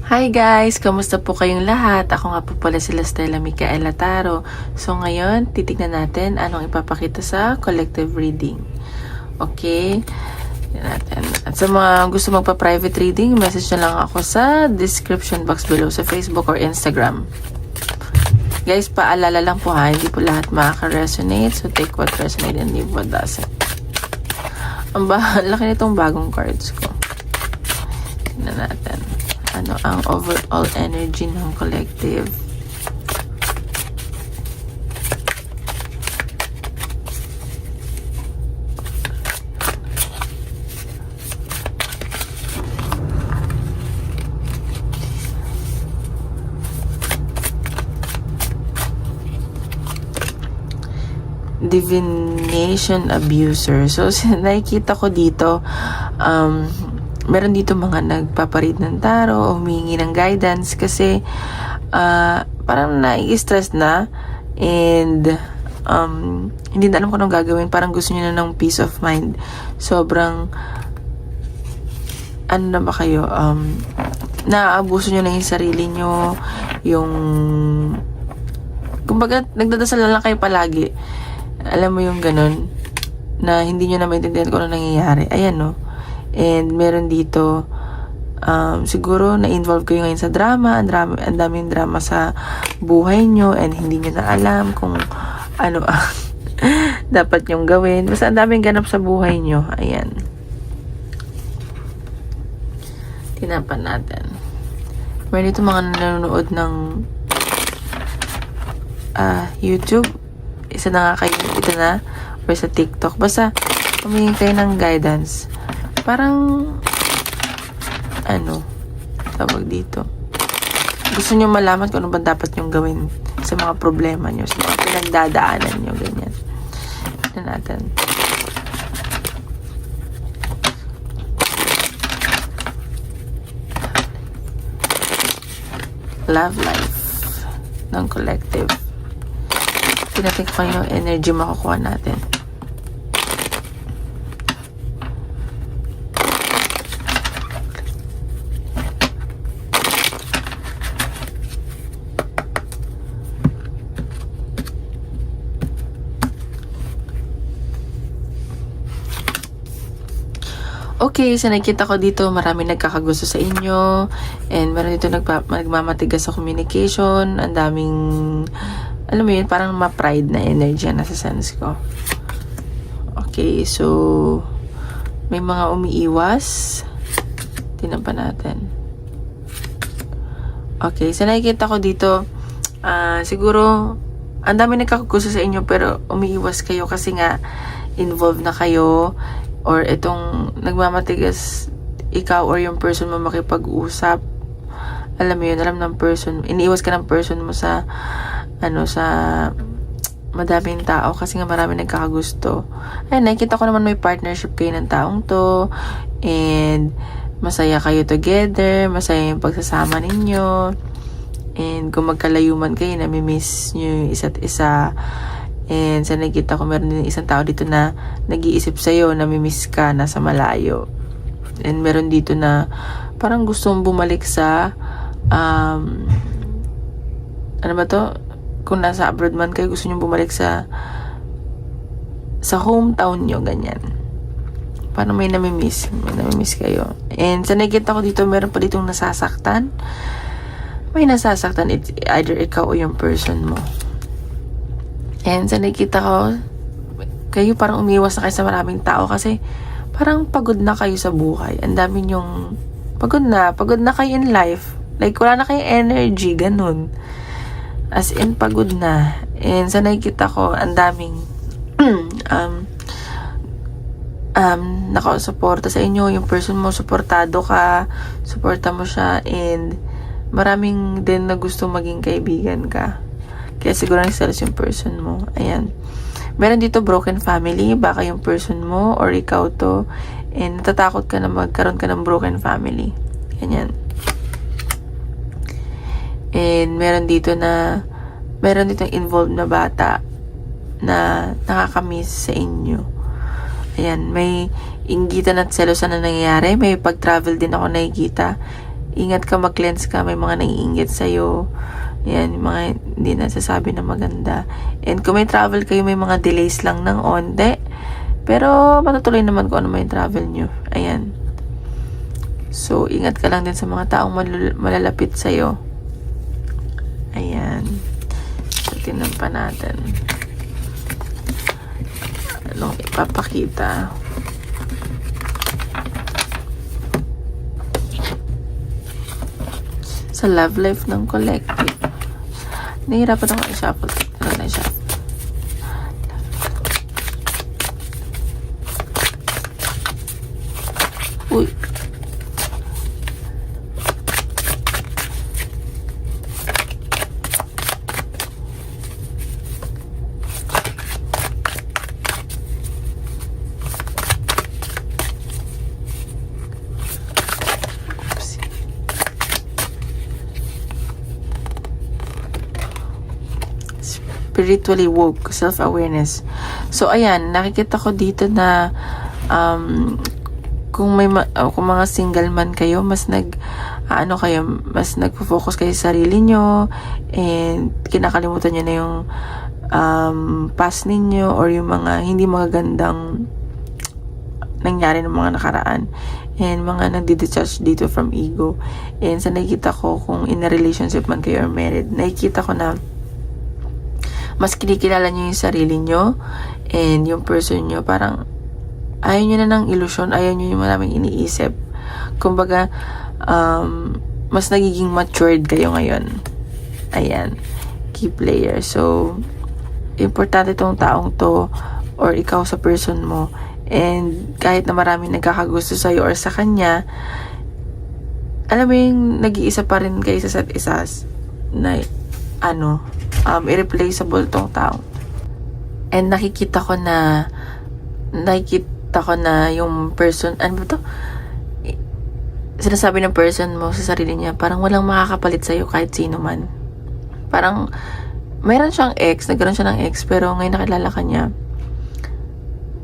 Hi guys! Kamusta po kayong lahat? Ako nga po pala si Stella Micaela Taro. So ngayon, titignan natin anong ipapakita sa collective reading. Okay? Tignan natin. At sa mga gusto magpa-private reading, message na lang ako sa description box below sa Facebook or Instagram. Guys, paalala lang po ha, hindi po lahat makaka-resonate. So take what resonate and leave what doesn't. Ang laki nitong bagong cards ko. Tignan natin. Ano ang overall energy ng collective. Divination abuser. So, nakikita ko dito, meron dito mga nagpaparead ng tarot o humingi ng guidance kasi parang nai-stress na and hindi na alam kung anong gagawin. Parang gusto niyo na ng peace of mind. Sobrang ano na ba kayo? Naaabuso niyo na yung sarili niyo, yung kumbaga nagdadasal na lang kayo palagi. Alam mo yung ganun na hindi niyo na maintindihan kung ano nangyayari. Ayan no. And meron dito, siguro na-involve kayo ngayon sa drama, ang daming drama sa buhay nyo and hindi nyo na alam kung ano dapat nyong gawin. Basta ang daming ganap sa buhay nyo. Ayan. Tinapan natin. Meron dito mga nanonood ng YouTube. Isa na nga kayo, ito na, or sa TikTok. Basta, humingi kayo ng guidance. Parang ano tawag dito, gusto nyo malaman kung ano ba dapat nyong gawin sa mga problema nyo, sa mga pinagdadaanan nyo, ganyan. Ito natin. Love life ng collective. Tinatin ko yung energy makukuha natin. Okay, so nakikita ko dito maraming nagkakagusto sa inyo and meron dito nagmamatigas sa communication. Ang daming, alam mo yun, parang ma-pride na energy na sa sense ko. Okay, so may mga umiiwas. Tingnan pa natin. Okay, so nakikita ko dito siguro ang daming nagkakagusto sa inyo pero umiiwas kayo kasi nga involved na kayo. Or itong nagmamatigas ikaw or yung person mo makipag-usap. Alam mo yun, alam ng person. Iniiwas ka ng person mo sa sa madaming tao kasi nga marami nagkakagusto. Ay, nakikita ko naman may partnership kayo ng taong to. And masaya kayo together. Masaya yung pagsasama ninyo. And kung magkalayuman kayo, namimiss nyo yung isa't isa. And sa nakita ko, meron din isang tao dito na nag-iisip sa'yo, namimiss ka, nasa malayo. And meron dito na parang gustong bumalik sa ano ba to? Kung nasa abroad man kayo, gusto nyo bumalik sa hometown nyo, ganyan. Parang may namimiss kayo. And sa nakita ko dito, meron pa ditong nasasaktan. May nasasaktan, it's either ikaw o yung person mo. And sa nakikita ko, kayo parang umiwas na kayo sa maraming tao kasi parang pagod na kayo sa buhay. Ang dami nyong pagod na kayo in life. Like, wala na kayong energy, ganun. As in, pagod na. And sa nakikita ko, ang daming nakasuporta sa inyo. Yung person mo, suportado ka, suporta mo siya, and maraming din na gusto maging kaibigan ka. Kaya siguro nagsalas yung person mo. Ayan. Meron dito broken family. Baka yung person mo or ikaw to. And natatakot ka na magkaroon ka ng broken family. Ganyan. And meron dito involved na bata na nakakamiss sa inyo. Ayan. May inggitan at selosan na nangyayari. May pag-travel din ako nakikita. ingat ka, mag-cleanse ka, may mga naiinggit sa'yo. Yan, yung mga hindi nasasabi na maganda. And kung may travel kayo, may mga delays lang ng onte. Pero matutuloy naman kung ano may travel nyo. Ayan. So, ingat ka lang din sa mga taong malalapit sa'yo. Ayan. So, tinan pa natin. Anong ipapakita? Sa love life ng collective. Nahihirapan ako i-shuffle. Ano na i-shuffle? Uy. Spiritually woke, self-awareness. So, ayan, nakikita ko dito na kung mga single man kayo, mas mas nagfo-focus kayo sa sarili nyo, and kinakalimutan nyo na yung past ninyo or yung mga hindi magagandang nangyari ng mga nakaraan, and mga nagdi-detach dito from ego. And sa nakikita ko, kung in a relationship man kayo or married, nakikita ko na mas kinikilala nyo yung sarili nyo and yung person nyo. Parang ayaw nyo na ng ilusyon, ayaw nyo yung maraming iniisip. Kumbaga, mas nagiging matured kayo ngayon. Ayan, key player. So, importante tong taong to or ikaw sa person mo. And kahit na maraming nagkakagusto sa'yo or sa kanya, alam mo yung nag-iisa pa rin kayo sa isa't isa na irreplaceable tong tao. And nakikita ko na yung person, ano ba to? Sinasabi ng person mo sa sarili niya, parang walang makakapalit sa'yo kahit sino man. Parang mayroon siyang ex, nagkaroon siya ng ex, pero ngayon nakilala ka niya.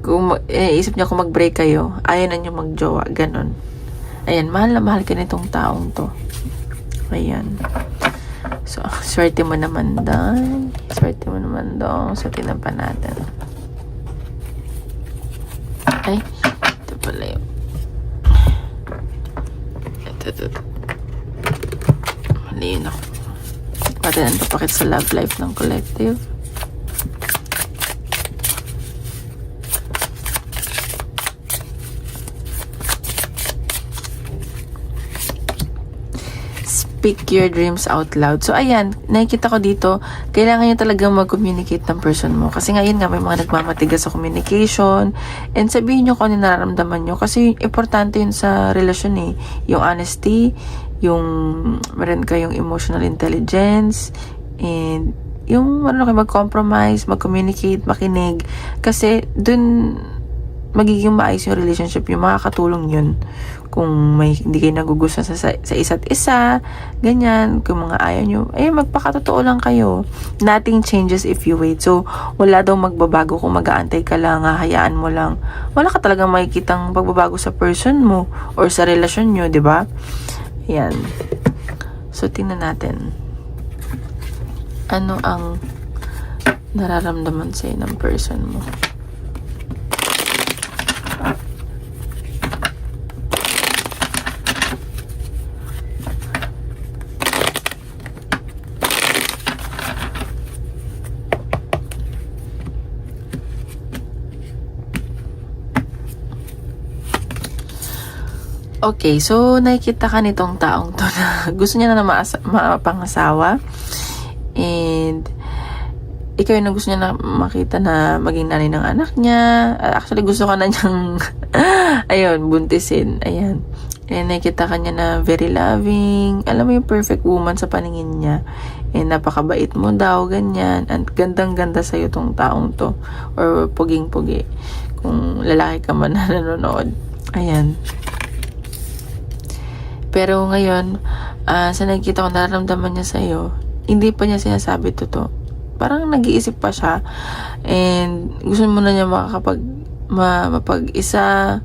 Kung isip niya kung mag-break kayo, ayaw na niya mag-jowa, ganon. Ayan, mahal na mahal ka nitong taong to. Ayan. So, swerte mo naman doon. Swerte mo naman doon. So, tingnan pa natin. Ay, ito pala yun. Ito. Mali yun ako. Pati ang papakit sa love life ng collective. Speak your dreams out loud. So, ayan, nakikita ko dito, kailangan nyo talagang mag-communicate ng person mo. Kasi ngayon nga, may mga nagmamatigas sa communication. And sabihin nyo kung ano nararamdaman nyo. Kasi importante yun sa relasyon eh. Yung honesty, yung meron kayong emotional intelligence, and yung kayo mag-compromise, mag-communicate, makinig. Kasi dun magiging maayos yung relationship, yung makakatulong yun. Kung may hindi kayo nagugustuhan sa isa't isa, ganyan, kung mga ayaw nyo, magpakatotoo lang kayo. Nothing changes if you wait. So, wala daw magbabago kung mag-aantay ka lang, hayaan mo lang. Wala ka talagang makikitang pagbabago sa person mo or sa relasyon nyo, di ba? Yan. So, tingnan natin. Ano ang nararamdaman sa'yo ng person mo? Okay, so nakikita ka nitong taong to na gusto niya na mapangasawa, and ikaw yung gusto niya na makita na maging nanay ng anak niya. Actually, gusto ka na niyang ayun, buntisin. Ayan. And nakikita ka niya na very loving. Alam mo yung perfect woman sa paningin niya. And napakabait mo daw, ganyan. And gandang-ganda sa'yo tong taong to. Or puging-pugi. Kung lalaki ka man na nanonood. Ayan. Pero ngayon, sa nakikita ko, nararamdaman niya sa'yo, hindi pa niya sinasabi totoo. Parang nag-iisip pa siya. And gusto mo na niya mapag-isa,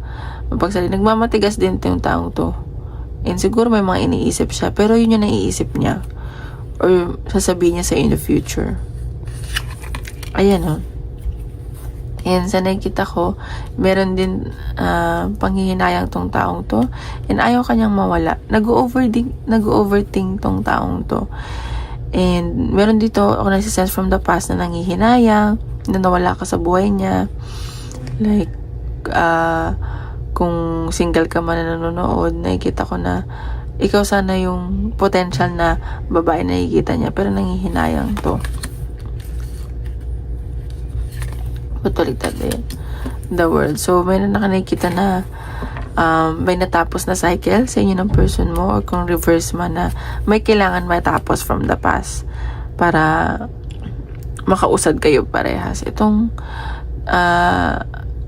mapagsalita. Nagmamatigas din yung taong to. And siguro may mga iniisip siya, pero yun yung naiisip niya. Or sasabihin niya sa in the future. Ayan o. And sa nakikita ko, meron din panghihinayang tong taong to. And ayaw kanyang mawala. Nag-overthink tong taong to. And meron dito ako nagsisense from the past na nanghihinayang, na nawala ka sa buhay niya. Like, kung single ka man na nanonood, nakikita ko na ikaw sana yung potential na babae na nakikita niya, pero nanghihinayang to. Patuligtad eh. The world. So, may nakikita na may natapos na cycle sa inyo ng person mo, or kung reverse man na may kailangan matapos from the past para makausad kayo parehas. Itong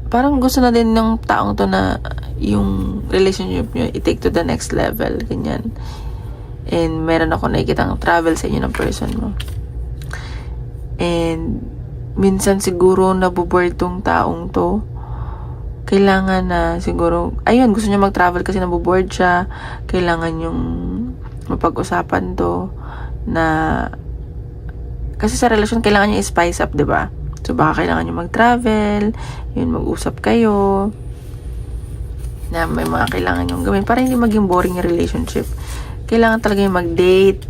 parang gusto na din ng taong to na yung relationship nyo i-take to the next level, ganyan. And meron ako nakikitang travel sa inyo ng person mo. And minsan siguro nabuboard tong taong to. Kailangan na siguro, ayun, gusto niya mag-travel kasi nabuboard siya. Kailangan yung mapag-usapan to na, kasi sa relasyon kailangan niya i-spice up, diba? So baka kailangan niya mag-travel, yun, mag-usap kayo, na may mga kailangan yung gawin para hindi maging boring yung relationship. Kailangan talaga yung mag-date,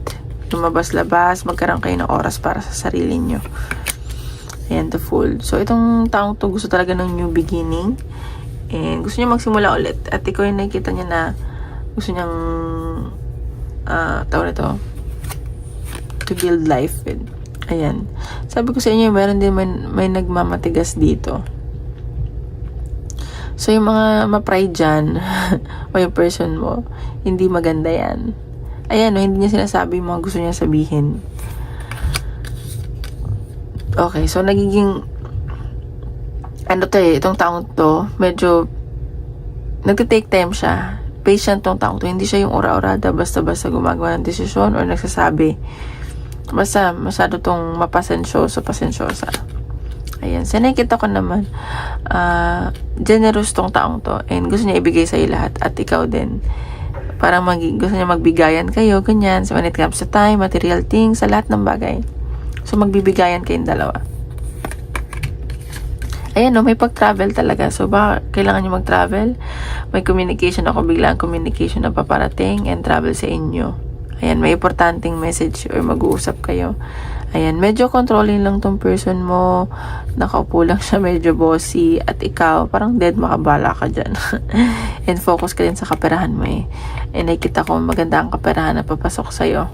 lumabas-labas, magkaroon kayo ng oras para sa sarili nyo. Ayan, the Fool. So, itong taong to gusto talaga ng new beginning. And gusto niya magsimula ulit. At ikaw yung nakikita niya na gusto niyang tawag na to, to build life with. Ayan. Sabi ko sa inyo, meron din may nagmamatigas dito. So, yung mga ma-pride dyan, o yung person mo, hindi maganda yan. Ayan, no, hindi niya sinasabi yung mga gusto niya sabihin. Okay, so nagiging itong taong to, medyo nagte-take time siya. Patient tong taong to. Hindi siya yung ura-urada basta-basta gumagawa ng desisyon or nagsasabi. Basta masyado tong mapasensyosa. Ayan, so nakikita ko naman generous tong taong to and gusto niya ibigay sa'yo lahat at ikaw din. Parang gusto niya magbigayan kayo, ganyan. So when it comes to time, material things, sa lahat ng bagay. So, magbibigayan kayong dalawa. Ayan, no, may pag-travel talaga. So, kailangan nyo mag-travel. May communication ako, biglang communication na paparating and travel sa inyo. Ayan, may importanteng message or mag-uusap kayo. Ayan, medyo controlling lang tong person mo. Nakaupo lang siya, medyo bossy. At ikaw, parang dead makabala ka dyan. And focus ka din sa kaperahan mo eh. And nakikita ko maganda ang kaperahan na papasok sa'yo.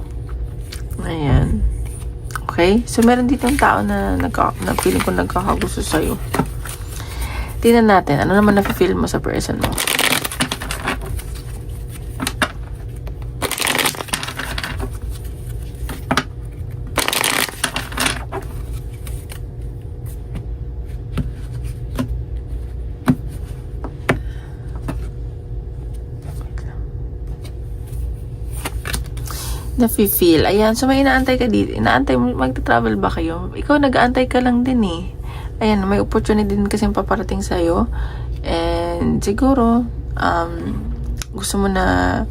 Ayan. Okay? So, meron dito ang tao na feeling ko nagkakagusto sa'yo. Tingnan natin. Ano naman na-feel mo sa person mo? Na-feel. Ayan. So, may inaantay ka dito. Inaantay mo, magta-travel ba kayo? Ikaw, nag-aantay ka lang din eh. Ayan, may opportunity din kasi paparating sa'yo. And, siguro, gusto mo na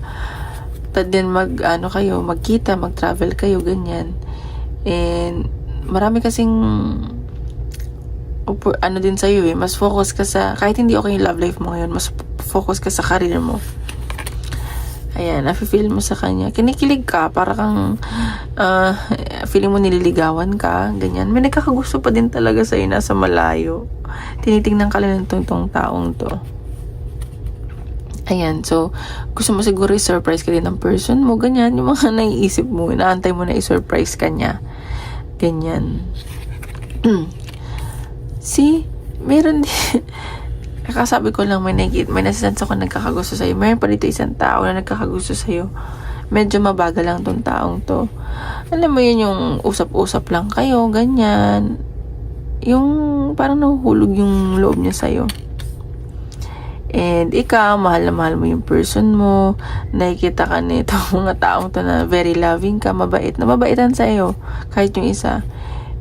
din magkita, mag-travel kayo, ganyan. And, marami kasing din sa'yo eh. Mas focus ka sa, kahit hindi okay yung love life mo ngayon, mas focus ka sa career mo. Ayan, nafe-feel mo sa kanya. Kinikilig ka, para kang feeling mo nililigawan ka, ganyan. May nagkakagusto pa din talaga sa'yo, nasa malayo. Tinitingnan ka lang tong taong to. Ayan, so, gusto mo siguro i-surprise ka din ng person mo, ganyan. Yung mga naiisip mo, inaantay mo na i-surprise ka niya. Ganyan. See, meron din. Kakasabi ko lang, may nasisense ako nagkakagusto sa'yo. Meron pa dito isang tao na nagkakagusto sa'yo. Medyo mabagal lang tong taong to. Alam mo yun, yung usap-usap lang kayo, ganyan. Yung parang nahuhulog yung loob niya sa'yo. And ikaw, mahal na mahal mo yung person mo. Nakikita ka nito mga taong to na very loving ka, mabait. Na mabaitan sa'yo, kahit yung isa.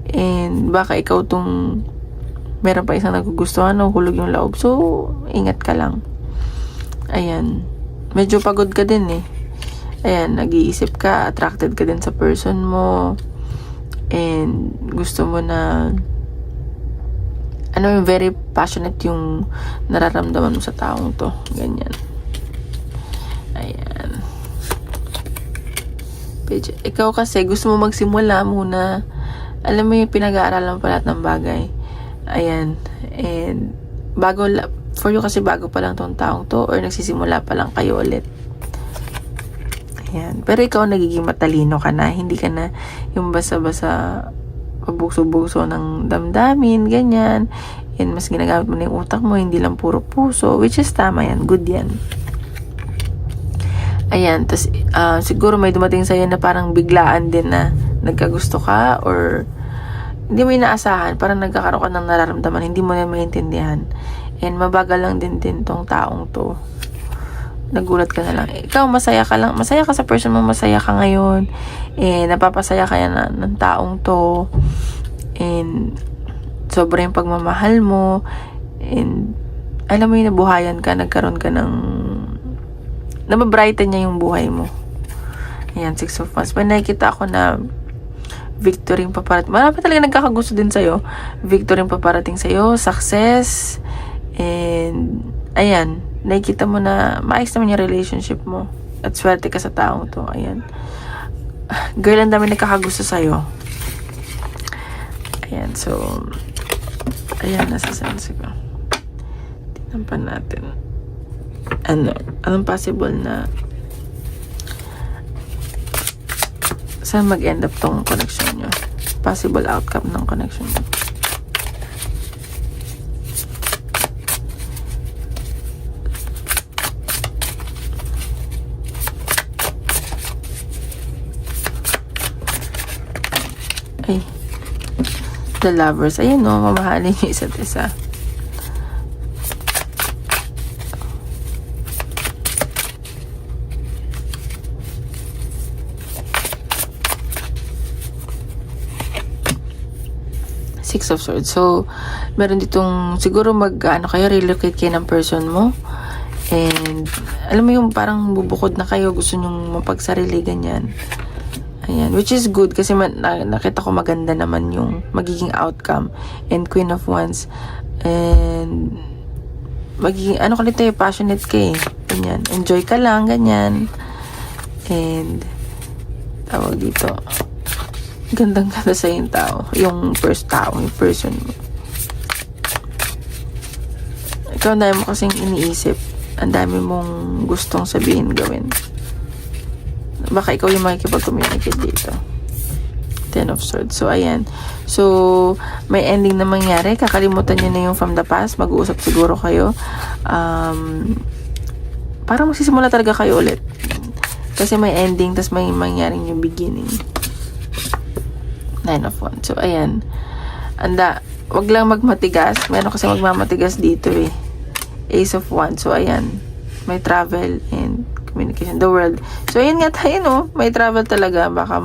And baka ikaw tong meron pa isang nagugustuhan o hulog yung loob. So, ingat ka lang. Ayan. medyo pagod ka din eh. Ayan, nag-iisip ka, attracted ka din sa person mo, and gusto mo na, very passionate yung nararamdaman mo sa taong to. Ganyan. Ayan. Ikaw kasi, gusto mo magsimula muna. Alam mo yung pinag-aaralan mo pa lahat ng bagay. Ayan. And, for you kasi bago pa lang tong taong to, or nagsisimula pa lang kayo ulit. Ayan. Pero ikaw nagiging matalino ka na. Hindi ka na yung basa-basa pabukso-bukso ng damdamin, ganyan. Yan, mas ginagamit mo na yung utak mo, hindi lang puro puso, which is tama yan, good yan. Ayan, tas siguro may dumating sa'yo na parang biglaan din na nagkagusto ka, or hindi mo inaasahan, parang nagkakaroon ka ng nararamdaman, hindi mo na maintindihan. And mabagal lang din tong taong to. Nagulat ka na lang. Ikaw, masaya ka lang. Masaya ka sa person mo, masaya ka ngayon. And napapasaya ka yan ng taong to. And sobrang yung pagmamahal mo. And alam mo yung nabuhayan ka, nagkaroon ka ng nababrighten niya yung buhay mo. Ayan, 6 of Wands. May nakikita ako na victory yung paparating. Marami talaga nagkakagusto din sa'yo. Victory yung paparating sa'yo. Success. And ayan, nakikita mo na maayos naman yung relationship mo. At swerte ka sa taong to. Ayan. Girl, ang dami nagkakagusto sa'yo. Ayan, so ayan, nasa sense ko. Tignan pa natin. Anong possible na saan mag-end up tong connection nyo? Possible outcome ng connection nyo. Ay, the lovers. Ayun no, mamahalin yung isa't isa. Six of Swords. So, meron ditong, siguro kayo, relocate kayo ng person mo. And, alam mo yung parang bubukod na kayo, gusto nyong mapagsarili, ganyan. Ayan, which is good kasi nakita ko maganda naman yung magiging outcome. And Queen of Wands. And, magiging, ka nito eh, passionate ka eh. Ganyan. Enjoy ka lang, ganyan. And, tawag dito. Gandang-ganda sa yung tao. Yung first tao, yung person mo. Ikaw na mo kasing iniisip. Ang dami mong gustong sabihin, gawin. Baka ikaw yung makikipag-communicate dito. 10 of Swords. So, ayan. So, may ending na mangyari. Kakalimutan nyo na yung from the past. Mag-uusap siguro kayo. Parang magsisimula talaga kayo ulit. Kasi may ending, tas may mangyaring yung beginning. 9 of Wands. So, ayan. Wag lang magmatigas. Meron kasi magmamatigas dito eh. Ace of Wands. So, ayan. May travel and communication. The world. So, ayan nga tayo, no? May travel talaga. Baka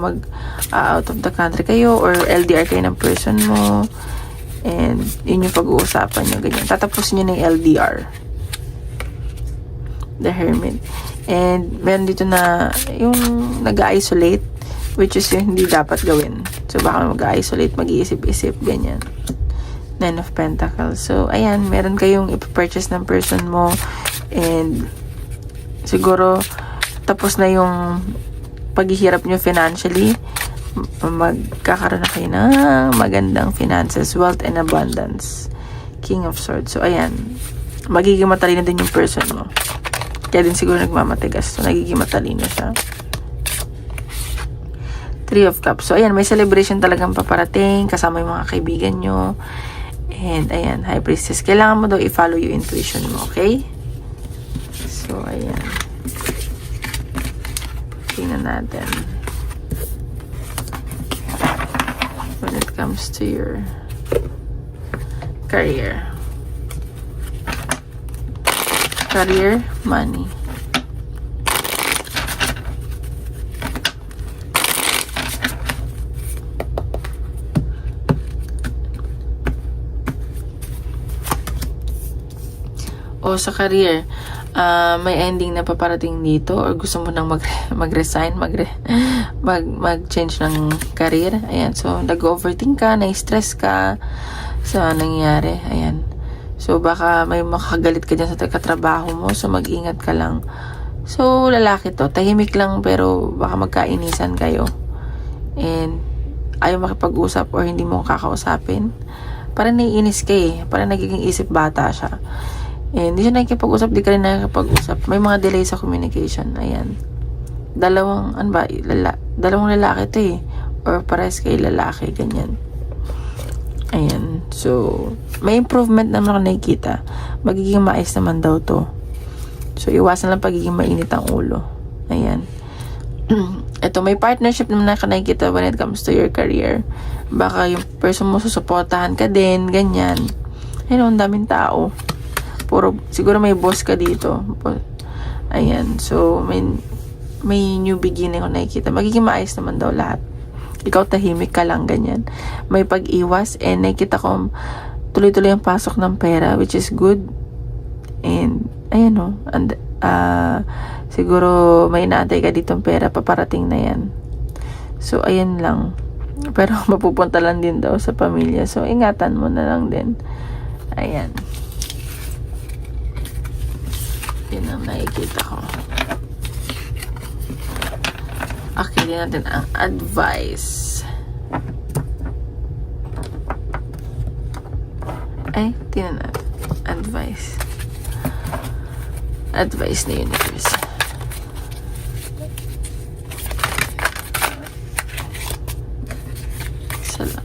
out of the country kayo or LDR kayo ng person mo. And, yun yung pag-uusapan nyo. Ganyan. Tatapusin nyo na yung LDR. The Hermit. And, meron dito na yung nag-isolate, which is yung hindi dapat gawin. So, baka mag-isolate, mag-iisip-isip, ganyan. 9 of Pentacles. So, ayan, meron kayong ipapurchase ng person mo. And, siguro, tapos na yung paghihirap nyo financially. Magkakaroon na kayo ng magandang finances, wealth, and abundance. King of Swords. So, ayan. Magiging matalino din yung person mo. Kaya din siguro nagmamatigas. So, nagiging matalino siya. 3 of Cups. So, ayan, may celebration talagang paparating kasama yung mga kaibigan nyo. And, ayan, High Priestess. Kailangan mo daw i-follow yung intuition mo, okay? So, ayan. Tingnan natin. When it comes to your career. Career, money. O sa career, may ending na paparating dito or gusto mo nang mag-resign, mag-change ng career. Ayan, so nag-overthink ka, na-stress ka sa nangyari. Ayan. So baka may makagalit ka dyan sa katrabaho mo, so mag-ingat ka lang. So lalaki to, tahimik lang pero baka magkainisan kayo. And ayaw makipag-usap or hindi mo kakausapin. Parang naiinis ka eh. Parang nagiging isip bata siya. And hindi siya nakikipag-usap, di ka rin nakikipag-usap. May mga delay sa communication. Ayan. Dalawang lalaki to eh. Or pares kay lalaki. Ganyan. Ayan. So, may improvement naman ako nakikita. Magiging maayos naman daw to. So, iwasan lang pagiging mainit ang ulo. Ayan. Ito, may partnership naman na nakikita when it comes to your career. Baka yung person mo susuportahan ka din, ganyan. Ayun, ang daming tao. Siguro may boss ka dito. Ayan, so may new beginning ko nakikita. Magiging maayos naman daw lahat. Ikaw tahimik ka lang, ganyan. May pag-iwas, and nakikita ko tuloy-tuloy ang pasok ng pera, which is good. And, ayan o, siguro may inaantay ka ditong pera, paparating na yan. So, ayan lang. Pero mapupunta lang din daw sa pamilya. So, ingatan mo na lang din. Ayan. Yan ang nakikita ko. Okay, din natin ang advice. Ay, tingnan natin. Advice. Advice na universe. Salam.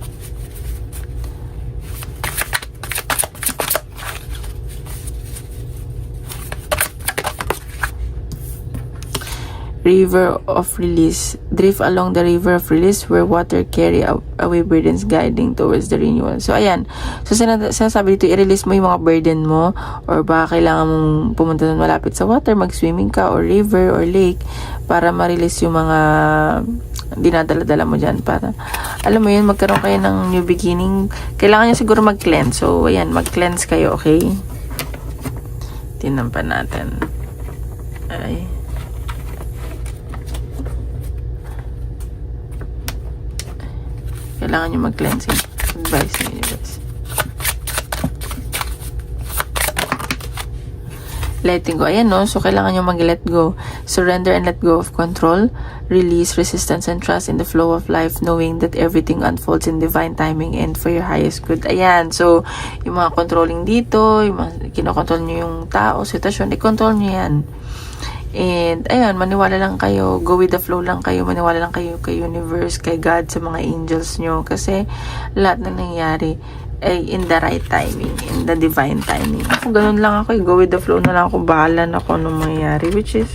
River of release. Drift along the river of release where water carry away burdens guiding towards the renewal. So, ayan. So, sinasabi dito, i-release mo yung mga burden mo or baka kailangan mong pumunta na malapit sa water, mag-swimming ka or river or lake para ma-release yung mga dinadala-dala mo dyan para, alam mo yun, magkaroon kayo ng new beginning. Kailangan nyo siguro mag-cleanse. So, ayan, mag-cleanse kayo, okay? Tingnan pa natin. Ay. Kailangan nyo mag-cleansing. Advice nyo guys. Letting go. Ayan no. So, kailangan nyo mag-let go. Surrender and let go of control. Release, resistance, and trust in the flow of life, knowing that everything unfolds in divine timing and for your highest good. Ayan. So, yung mga controlling dito, yung mga kinokontrol nyo yung tao, sitwasyon, i-control nyo yan. And, ayun, maniwala lang kayo, go with the flow lang kayo, maniwala lang kayo kay universe, kay God, sa mga angels nyo. Kasi, lahat na nangyayari ay in the right timing, in the divine timing. Ako, ganun lang ako, go with the flow na lang ako, bahala na ako nung mangyayari. Which is,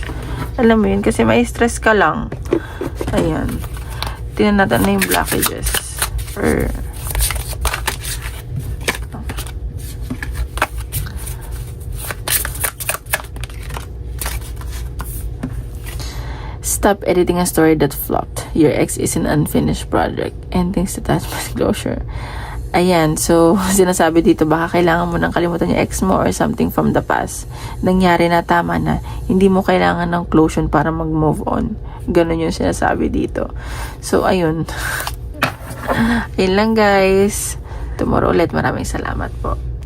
alam mo yun, kasi may stress ka lang. Ayan. Tingnan natin na yung blockages. Or, stop editing a story that flopped. Your ex is an unfinished project. Endings, detachment, closure. Ayan, so sinasabi dito baka kailangan mo nang kalimutan yung ex mo or something from the past. Nangyari na, tama na. Hindi mo kailangan ng closure para mag-move on. Ganun yung sinasabi dito. So, ayun. Ayun lang guys. Tomorrow ulit. Maraming salamat po.